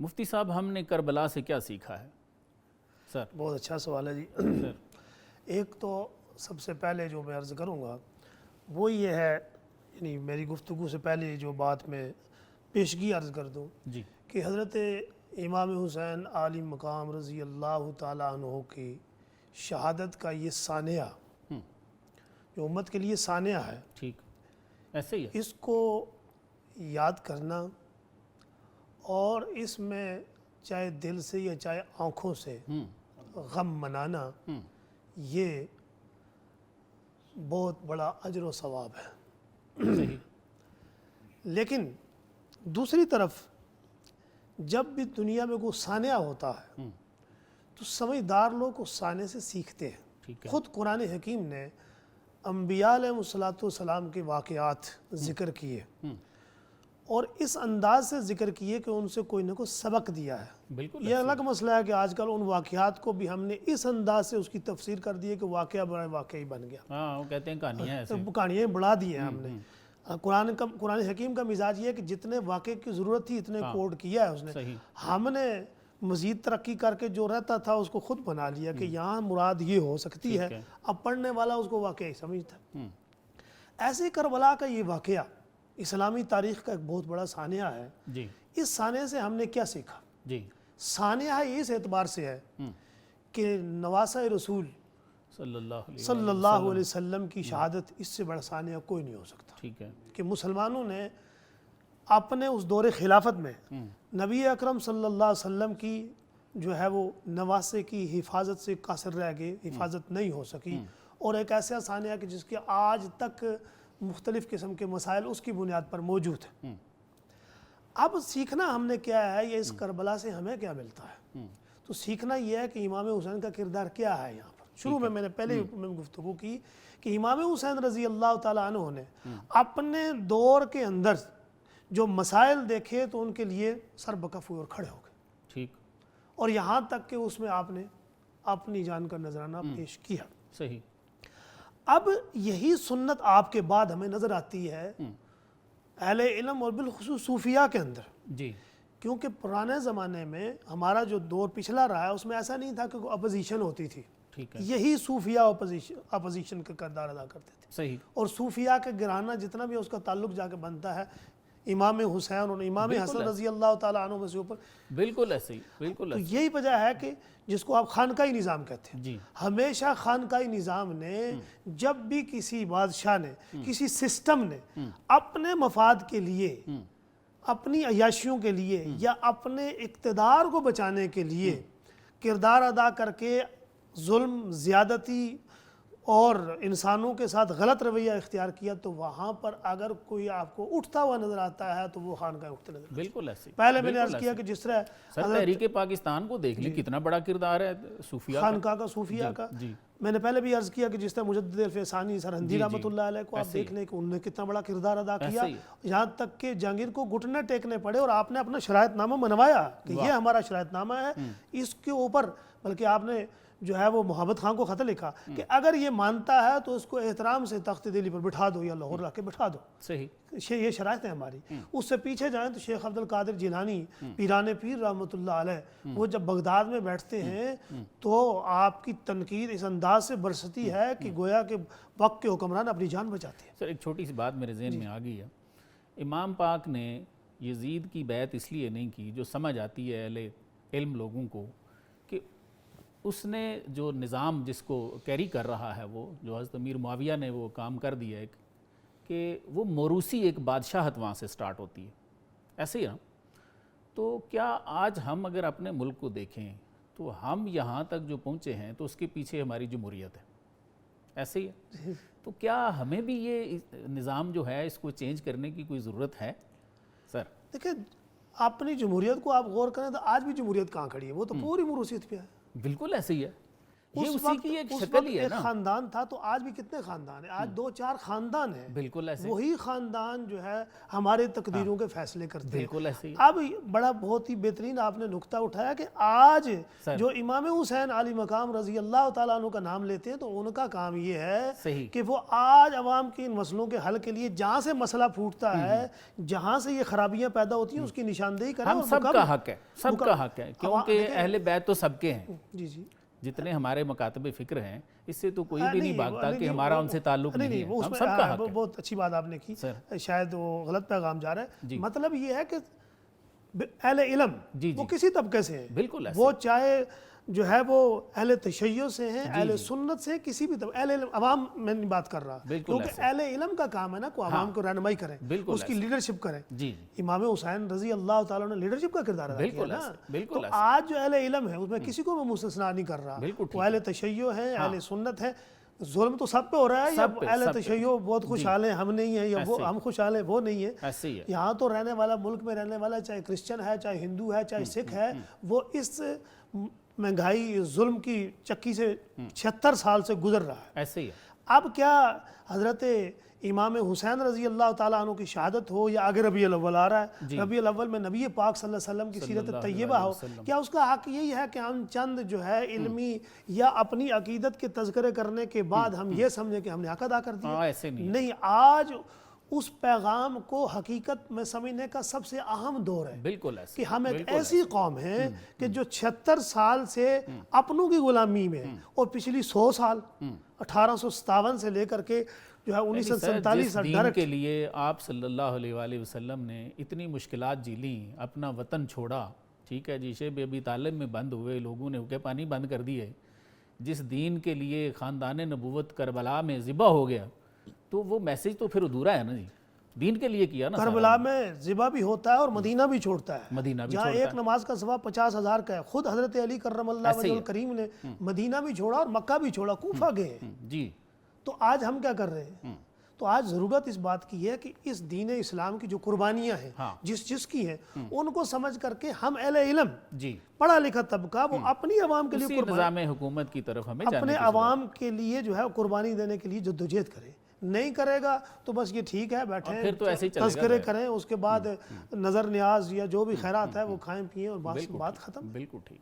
مفتی صاحب ہم نے کربلا سے کیا سیکھا ہے؟ سر بہت اچھا سوال ہے جی. ایک تو سب سے پہلے جو میں عرض کروں گا وہ یہ ہے، یعنی میری گفتگو سے پہلے جو بات میں پیشگی عرض کر دوں جی کہ حضرت امام حسین عالی مقام رضی اللہ تعالیٰ عنہ کی شہادت کا یہ سانحہ جو امت کے لیے سانحہ ہے، ٹھیک ایسے ہی ہے. اس کو یاد کرنا اور اس میں چاہے دل سے یا چاہے آنکھوں سے غم منانا، یہ بہت بڑا اجر و ثواب ہے. صحیح. لیکن دوسری طرف جب بھی دنیا میں کوئی سانحہ ہوتا ہے تو سمجھدار لوگ اس سانحے سے سیکھتے ہیں. ٹھیک ہے. خود قرآن حکیم نے انبیاء علیہ السلام کے واقعات ذکر کیے اور اس انداز سے ذکر کیے کہ ان سے کوئی نہ کوئی سبق دیا ہے. بالکل یہ الگ مسئلہ ہے کہ آج کل ان واقعات کو بھی ہم نے اس انداز سے اس کی تفسیر کر دی ہے کہ واقعہ بڑا واقعی بن گیا. ہاں وہ کہتے ہیں کہانیاں ایسے. کہانیاں بڑھا دی ہیں ہم نے. قرآن حکیم کا مزاج یہ ہے کہ جتنے واقعے کی ضرورت تھی اتنے کوڈ کیا ہے اس نے. صحیح. ہم نے مزید ترقی کر کے جو رہتا تھا اس کو خود بنا لیا کہ یہاں مراد یہ ہو سکتی ہے. اب پڑھنے والا اس کو واقعی سمجھتا ہے. ایسے کربلا کا یہ واقعہ اسلامی تاریخ کا ایک بہت بڑا سانحہ ہے. جی. اس سانحے سے ہم نے کیا سیکھا؟ جی. سانحہ اس اعتبار سے ہے کہ نواسہ رسول صلی اللہ علیہ وسلم کی شہادت اس سے بڑا سانحہ کوئی نہیں ہو سکتا. ٹھیک ہے. کہ مسلمانوں نے اپنے اس دور خلافت میں نبی اکرم صلی اللہ علیہ وسلم کی جو ہے وہ نواسے کی حفاظت سے قاصر رہ گئے، حفاظت نہیں ہو سکی. اور ایک ایسا سانحہ کہ جس کے آج تک مختلف قسم کے مسائل اس کی بنیاد پر موجود ہیں. اب سیکھنا ہم نے کیا ہے، یہ اس کربلا سے ہمیں کیا ملتا ہے؟ تو سیکھنا یہ ہے کہ امام حسین کا کردار کیا ہے. یہاں پر شروع میں نے پہلے گفتگو کی کہ امام حسین رضی اللہ تعالیٰ عنہ نے اپنے دور کے اندر جو مسائل دیکھے تو ان کے لیے سر بکف ہوئے اور کھڑے ہو گئے. ٹھیک. اور یہاں تک کہ اس میں آپ نے اپنی جان کا نذرانہ پیش کیا. صحیح. اب یہی سنت آپ کے بعد ہمیں نظر آتی ہے اہل علم اور بالخصوص صوفیاء کے اندر. جی. کیونکہ پرانے زمانے میں ہمارا جو دور پچھلا رہا ہے اس میں ایسا نہیں تھا کہ اپوزیشن ہوتی تھی. ٹھیک ہے. یہی صوفیاء اپوزیشن کا کردار ادا کرتے تھے. صحیح. اور صوفیاء کے گھرانہ جتنا بھی اس کا تعلق جا کے بنتا ہے امام حسین اور امام حسن رضی اللہ تعالیٰ عنہ سے اوپر. بالکل ایسے ہی. بالکل تو یہی وجہ ہے کہ جس کو آپ خانقاہی نظام کہتے ہیں. جی. ہمیشہ خانقاہی نظام نے جب بھی کسی بادشاہ نے کسی سسٹم نے اپنے مفاد کے لیے، اپنی عیاشیوں کے لیے یا اپنے اقتدار کو بچانے کے لیے کردار ادا کر کے ظلم، زیادتی اور انسانوں کے ساتھ غلط رویہ اختیار کیا تو وہاں پر اگر کوئی آپ کو اٹھتا ہوا نظر آتا ہے تو وہ خانقاہ اٹھتے نظر آتا ہے. بالکل ایسے. پہلے میں نے عرض کیا کہ جس طرح سر تحریک پاکستان کو دیکھ لیں کتنا بڑا کردار ہے صوفیاء کا. خانقاہ کا، صوفیاء کا. میں نے پہلے بھی عرض کیا کہ جس طرح مجدد الفیسانی سرہندی رحمۃ اللہ علیہ کو آپ دیکھ لیں کہ انہوں نے کتنا بڑا کردار ادا کیا. یہاں تک کہ جہانگیر کو گھٹنے ٹیکنے پڑے اور آپ نے اپنا شرائط نامہ منوایا کہ یہ ہمارا شرائط نامہ ہے. اس کے اوپر بلکہ آپ نے جو ہے وہ محمد خان کو خط لکھا کہ اگر یہ مانتا ہے تو اس کو احترام سے تخت دلی پر بٹھا دو یا لاہور لا کے بٹھا دو. صحیح. یہ شرائط ہے ہماری. اس سے پیچھے جائیں تو شیخ عبد القادر جیلانی پیران پیر رحمۃ اللہ علیہ وہ جب بغداد میں بیٹھتے ہیں تو آپ کی تنقید اس انداز سے برستی ہے کہ گویا کہ وقت کے حکمران اپنی جان بچاتے ہیں. سر ایک چھوٹی سی بات میرے ذہن میں آ گئی ہے. امام پاک نے یزید کی بیعت اس لیے نہیں کی، جو سمجھ آتی ہے اہل علم لوگوں کو، کہ اس نے جو نظام جس کو کیری کر رہا ہے وہ جو حضرت امیر معاویہ نے وہ کام کر دیا ہے کہ وہ موروثی ایک بادشاہت وہاں سے سٹارٹ ہوتی ہے. ایسے ہی نا. تو کیا آج ہم اگر اپنے ملک کو دیکھیں تو ہم یہاں تک جو پہنچے ہیں تو اس کے پیچھے ہماری جمہوریت ہے. ایسے ہی ہے. تو کیا ہمیں بھی یہ نظام جو ہے اس کو چینج کرنے کی کوئی ضرورت ہے؟ سر دیکھیں اپنی جمہوریت کو آپ غور کریں تو آج بھی جمہوریت کہاں کھڑی ہے؟ وہ تو پوری موروثیت پہ ہے. بالکل ایسے ہی ہے. یہ اس اسی وقت کی ایک اس شکل وقت ہی ہے ایک نا۔ خاندان تھا، تو آج بھی کتنے خاندان ہیں؟ آج 2-4 خاندان ہیں، بالکل ایسے، وہی خاندان جو ہے ہمارے تقدیروں کے فیصلے کرتے ہیں۔ بالکل ایسے ہی۔ اب بڑا بہت ہی بہترین آپ نے نقطہ اٹھایا کہ آج سر۔ جو امام حسین علی مقام رضی اللہ تعالیٰ عنہ کا نام لیتے ہیں، تو ان کا کام یہ ہے صحیح۔ کہ وہ آج عوام کے ان مسئلوں کے حل کے لیے جہاں سے مسئلہ پھوٹتا ہے، جہاں سے یہ خرابیاں پیدا ہوتی ہیں، اس کی نشاندہی کریں۔ ہم اور سب کا حق ہے، سب کا حق ہے، کیونکہ اہل بیت تو سب کے ہیں۔ جی جی، جتنے ہمارے مکاتب فکر ہیں، اس سے تو کوئی بھی نہیں بھاگتا کہ ہمارا ان سے تعلق نہیں ہے، ہم سب کا حق ہے۔ بہت اچھی بات آپ نے کی، شاید وہ غلط پیغام جا رہا ہے۔ مطلب یہ ہے کہ اہل علم وہ کسی طبقے سے ہیں، بالکل ایسے، وہ چاہے جو ہے وہ اہل تشیع سے ہیں، اہل سنت سے، کسی بھی طبقے، اہل علم، عوام میں نہیں بات کر رہا، کیونکہ اہل علم کا کام ہے نا کو عوام کو رہنمائی کریں، اس کی لیڈرشپ کریں۔ جی، امام حسین رضی اللہ تعالیٰ نے لیڈرشپ کا کردار ادا کیا نا۔ بالکل تو آج جو اہل علم ہے اس میں کسی کو میں مستثنیٰ نہیں کر رہا، وہ اہل تشیع ہیں، اہل سنت ہیں۔ ظلم تو سب پہ ہو رہا ہے، یا اہل تشیع بہت خوشحال ہیں ہم نہیں ہیں، یا وہ ہم خوشحال ہیں وہ نہیں ایسے ہی ہے۔ ہے۔ یہاں تو رہنے والا، ملک میں رہنے والا، چاہے کرسچن ہے، چاہے ہندو ہے، چاہے سکھ ہے، وہ اس مہنگائی ظلم کی چکی سے 76 سال سے گزر رہا ہے۔ ایسے ہی ہے۔ اب کیا حضرت امام حسین رضی اللہ تعالیٰ عنہ کی شہادت ہو، یا آگے ربیع الاول آ رہا ہے، ربیع الاول میں نبی پاک صلی اللہ علیہ وسلم کی سیرت طیبہ ہو، کیا اس کا حق یہی ہے کہ ہم چند جو ہے علمی یا اپنی عقیدت کے تذکرے کرنے کے بعد ہم یہ سمجھیں کہ ہم نے حق ادا کر دیا؟ ایسے نہیں، آج اس پیغام کو حقیقت میں سمجھنے کا سب سے اہم دور ہے بالکل ایسے کہ ہم ایک ایسی قوم ہیں کہ جو 76 سال سے اپنوں کی غلامی میں، اور پچھلی 100 سال 1857 سے لے کر کے جو ہے 1947 دین کے لیے آپ صلی اللہ علیہ وآلہ وسلم نے اتنی مشکلات جھیلیں، اپنا وطن چھوڑا، ٹھیک ہے جی، شیب ابی طالب میں بند ہوئے، لوگوں نے ہوکے پانی بند کر دیے، جس دین کے لیے خاندان نبوت کربلا میں ذبح ہو گیا، تو وہ میسیج تو پھر ادھورا ہے نا جی، دین کے لیے کیا نا۔ کربلا میں ذبح بھی ہوتا ہے اور مدینہ بھی چھوڑتا ہے، مدینہ بھی جہاں ایک نماز کا ثواب 50,000 کا ہے۔ خود حضرت علی کرم اللہ وجہ الکریم نے مدینہ بھی چھوڑا اور مکہ بھی چھوڑا، کوفہ گئے ہیں۔ جی، تو آج ہم کیا کر رہے ہیں؟ تو آج ضرورت اس بات کی ہے کہ اس دین اسلام کی جو قربانیاں ہیں، جس کی ہیں، ان کو سمجھ کر کے ہم اہل علم، جی، پڑھا لکھا طبقہ، وہ اپنی عوام کے لیے نظام حکومت کی طرف ہمیں جانے اپنے عوام کے لیے جو ہے قربانی دینے کے لیے جدوجہد کرے۔ نہیں کرے گا تو بس یہ ٹھیک ہے، بیٹھیں تذکرے کریں، اس کے بعد نظر نیاز یا جو بھی خیرات ہے وہ کھائیں پیئیں اور بات ختم۔ بالکل ٹھیک۔